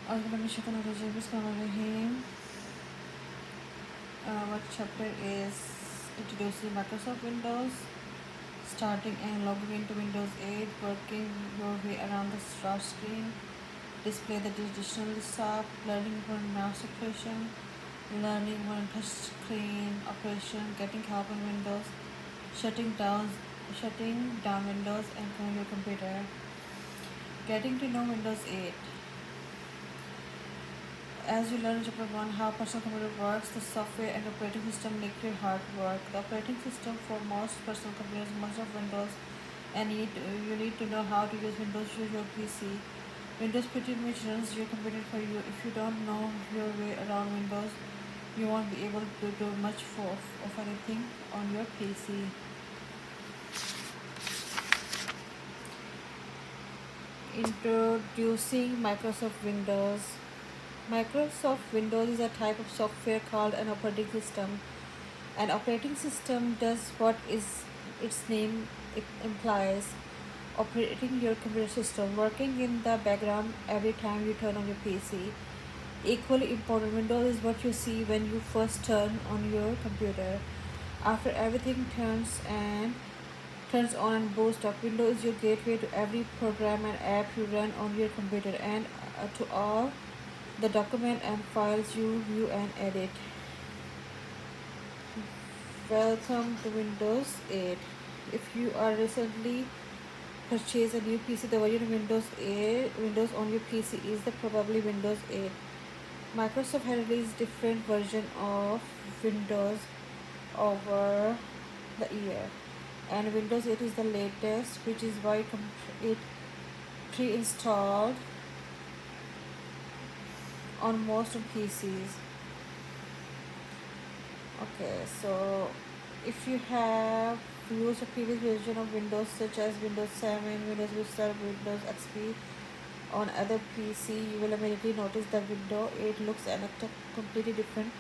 Bismillahirrahmanirrahim. What chapter is introducing Microsoft Windows, starting and logging into Windows 8, working your way around the start screen, display the traditional desktop, learning one mouse operation, learning one touch screen operation, getting help on Windows, shutting down Windows and on your computer, getting to know Windows 8. As you learn in chapter 1 how personal computer works, the software and operating system make your heart work. The operating system for most personal computers is Microsoft Windows, and you need to know how to use Windows to your PC. Windows pretty much runs your computer for you. If you don't know your way around Windows, you won't be able to do much of anything on your PC. Introducing Microsoft Windows. Microsoft Windows is a type of software called an operating system. An operating system does what is its name implies, operating your computer system, working in the background every time you turn on your PC. Equally important, Windows is what you see when you first turn on your computer. After everything turns on and boots up, Windows is your gateway to every program and app you run on your computer, and to all the document and files you view and edit. Welcome to Windows 8. If you are recently purchased a new PC, the version of Windows on your PC is the probably Windows 8. Microsoft has released different version of Windows over the year, and Windows 8 is the latest, which is why it pre-installed on most of PCs. Okay, so if you have used a previous version of Windows such as Windows 7, Windows Vista, Windows XP on other PC, you will immediately notice that Windows 8 looks and acts completely different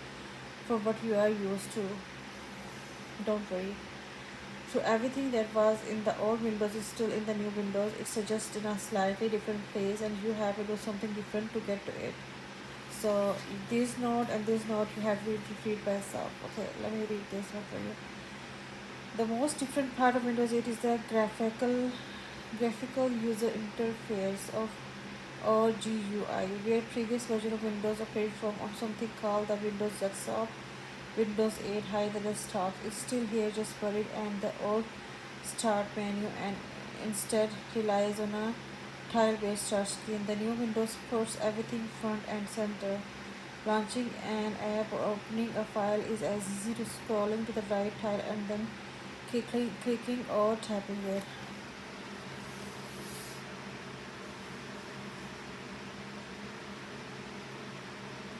from what you are used to. Don't worry. So everything that was in the old Windows is still in the new Windows. It's just in a slightly different place, and you have to do something different to get to it. So this note and this note you have to read by yourself. Okay, let me read this one for you. The most different part of Windows 8 is the graphical user interface of or GUI, where previous version of Windows operated from on something called the Windows desktop. Windows 8 hide the desktop. It's still here, just buried, and the old start menu, and instead relies on a tile-based start screen. The new Windows puts everything front and center. Launching an app or opening a file is as easy to scrolling to the right tile and then clicking or tapping it.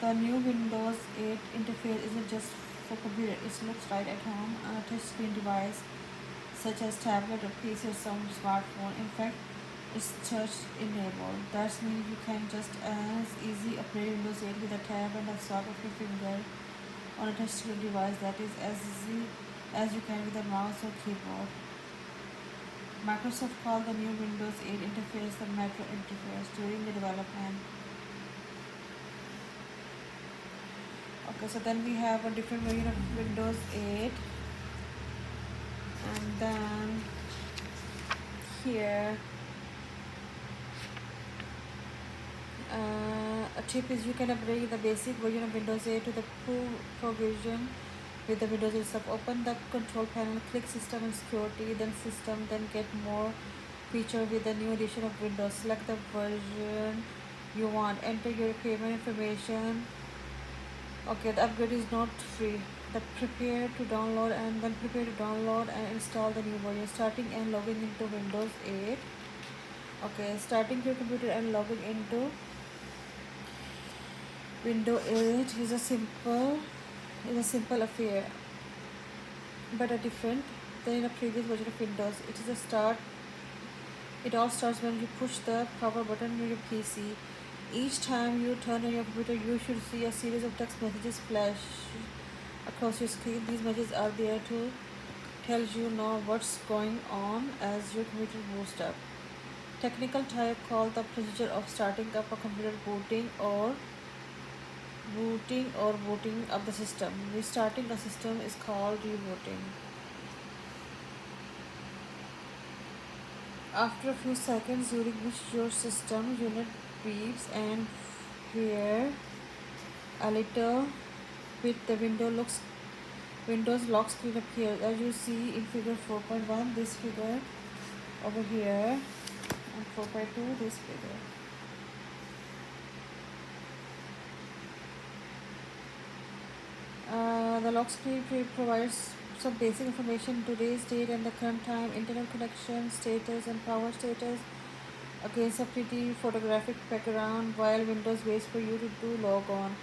The new Windows 8 interface isn't just for computer. It looks right at home on a touchscreen device such as tablet or PC or some smartphone. In fact, it's touch enabled. That means you can just as easy operate Windows 8 with a tab and a swipe of your finger on a touchscreen device. That is as easy as you can with a mouse or keyboard. Microsoft called the new Windows 8 interface the Metro interface during the development. Okay, so then we have a different version of Windows 8, and then here a tip is you can upgrade the basic version of Windows 8 to the Pro version with the Windows 8 stuff. Open the control panel, click System and Security, then System, then get more feature with the new edition of Windows. Select the version you want, enter your payment information. Okay, the upgrade is not free. Prepare to download and install the new version. Starting and logging into Windows 8. Okay, starting your computer and logging into Windows 8 is a simple affair, but a different than a previous version of Windows. It all starts when you push the power button on your PC. Each time you turn on your computer, you should see a series of text messages flash across your screen. These messages are there to tell you know what's going on as your computer boots up. Technical type called the procedure of starting up a computer, booting of the system. Restarting a system is called rebooting. After a few seconds during which your system unit beeps and here a little bit the Windows lock screen appears as you see in figure 4.1, this figure over here, and 4.2, this figure. The lock screen provides some basic information: today's date and the current time, internet connection status and power status, against a pretty photographic background while Windows waits for you to log on.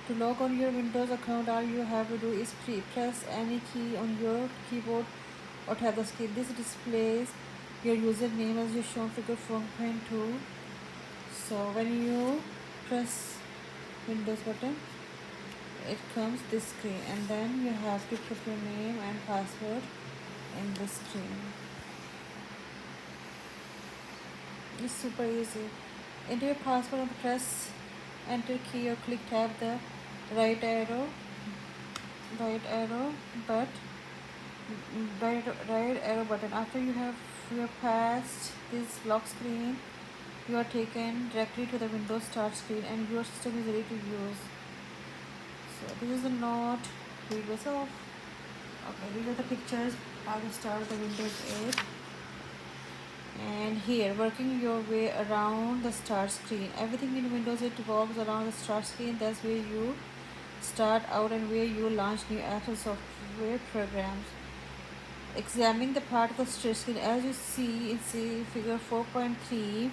To log on your Windows account, all you have to do is press any key on your keyboard or tap the screen. This displays your username as you shown figure 4.2. So when you press Windows button, it comes this screen, and then you have to put your name and password in this screen. It's super easy. Enter your password and press enter key or click tab the right arrow but right arrow button. After you have passed this lock screen, you are taken directly to the Windows start screen and your system is ready to use. So this is the note. Read yourself. Okay, these are the pictures how to start the Windows 8. And here, working your way around the start screen. Everything in Windows 8 revolves around the start screen. That's where you start out and where you launch new apps and software programs. Examining the part of the start screen, as you see in figure 4.3,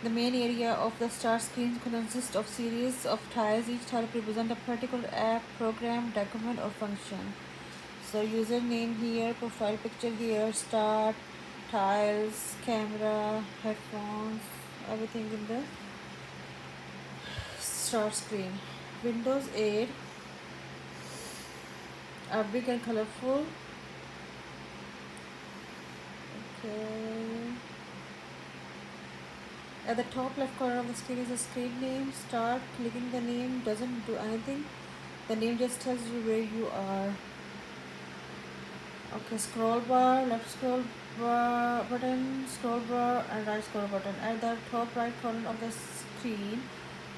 the main area of the start screen consists of series of tiles. Each tile represents a particular app, program, document, or function. So username here, profile picture here, start, tiles, camera, headphones, everything in the start screen. Windows 8 are big and colorful. Okay. At the top left corner of the screen is a screen name. Start. Clicking the name doesn't do anything. The name just tells you where you are. Okay, scroll bar, left scroll bar button, scroll bar, and right scroll button. At the top right corner of the screen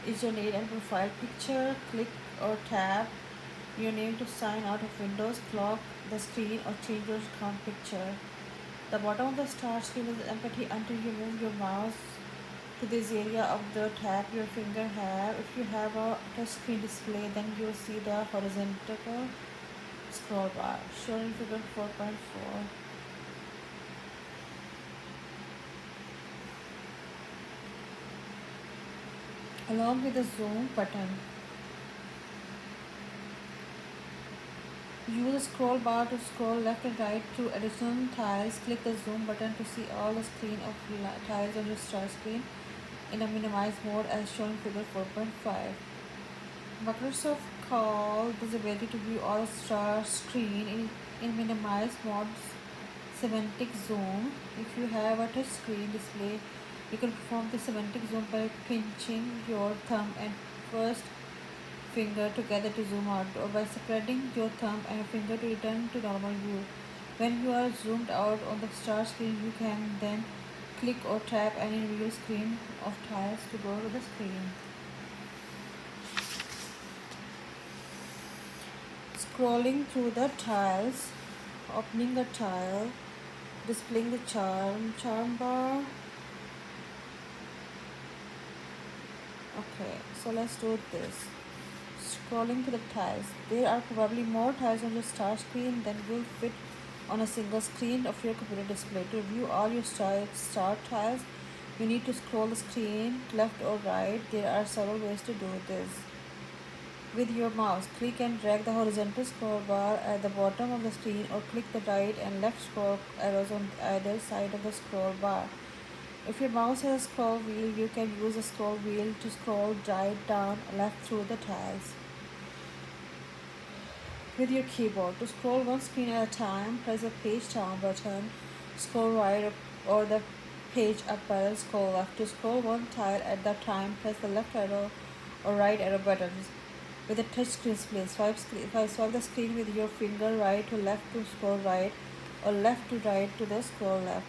is your name and profile picture. Click or tap your name to sign out of Windows, clock the screen, or change your account picture. The bottom of the start screen is empty until you move your mouse to this area of the tap your finger have. If you have a touch screen display, then you'll see the horizontal scroll bar shown in figure 4.4. Along with the zoom button, use the scroll bar to scroll left and right through additional tiles. Click the zoom button to see all the screen of tiles on your start screen in a minimized mode as shown in figure 4.5. Microsoft called this ability to view all start screen in minimized mode semantic zoom. If you have a touch screen display, you can perform the semantic zoom by pinching your thumb and first finger together to zoom out, or by spreading your thumb and finger to return to normal view. When you are zoomed out on the start screen, you can then click or tap any view screen of tiles to go to the screen. Scrolling through the tiles, opening a tile, displaying the charm bar. Okay, so let's do this. Scrolling to the tiles. There are probably more tiles on your start screen than will fit on a single screen of your computer display. To view all your start tiles, you need to scroll the screen left or right. There are several ways to do this. With your mouse, click and drag the horizontal scroll bar at the bottom of the screen, or click the right and left scroll arrows on either side of the scroll bar. If your mouse has a scroll wheel, you can use the scroll wheel to scroll right, down, left through the tiles. With your keyboard, to scroll one screen at a time, press the page down button, scroll right or the page up arrow, scroll left. To scroll one tile at the time, press the left arrow or right arrow buttons. With the touch screen display, swipe the screen with your finger right to left to scroll right or left to right to the scroll left.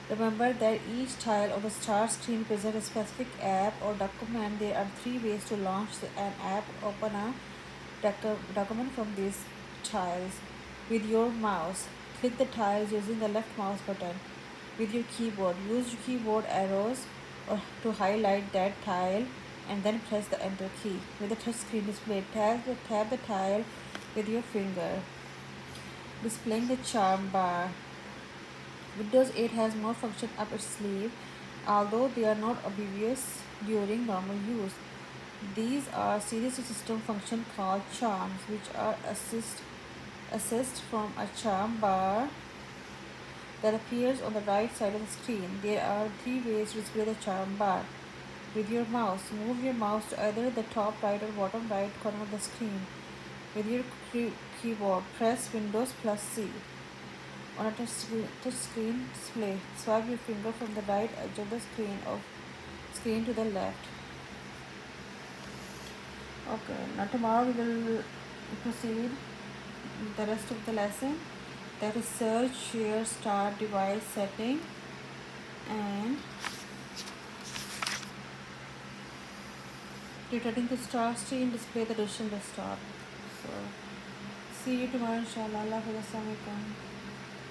Remember that each tile on the start screen presents a specific app or document. There are three ways to launch an app. Open a document from these tiles with your mouse. Click the tiles using the left mouse button. With your keyboard, use your keyboard arrows or to highlight that tile and then press the enter key. With the touch screen display, tap the tile with your finger, displaying the charm bar. Windows 8 has more functions up its sleeve, although they are not obvious during normal use. These are series of system functions called charms, which are assist from a charm bar that appears on the right side of the screen. There are three ways to display the charm bar. With your mouse, move your mouse to either the top right or bottom right corner of the screen. With your keyboard, press Windows plus C. On a touch screen display, swipe your finger from the right edge of the screen to the left. Okay, now tomorrow we will proceed with the rest of the lesson. That is search, share, start, device setting, and returning to start screen, display the digital desktop. So see you tomorrow inshallah. Allah Hafiz. Assalamu alaikum.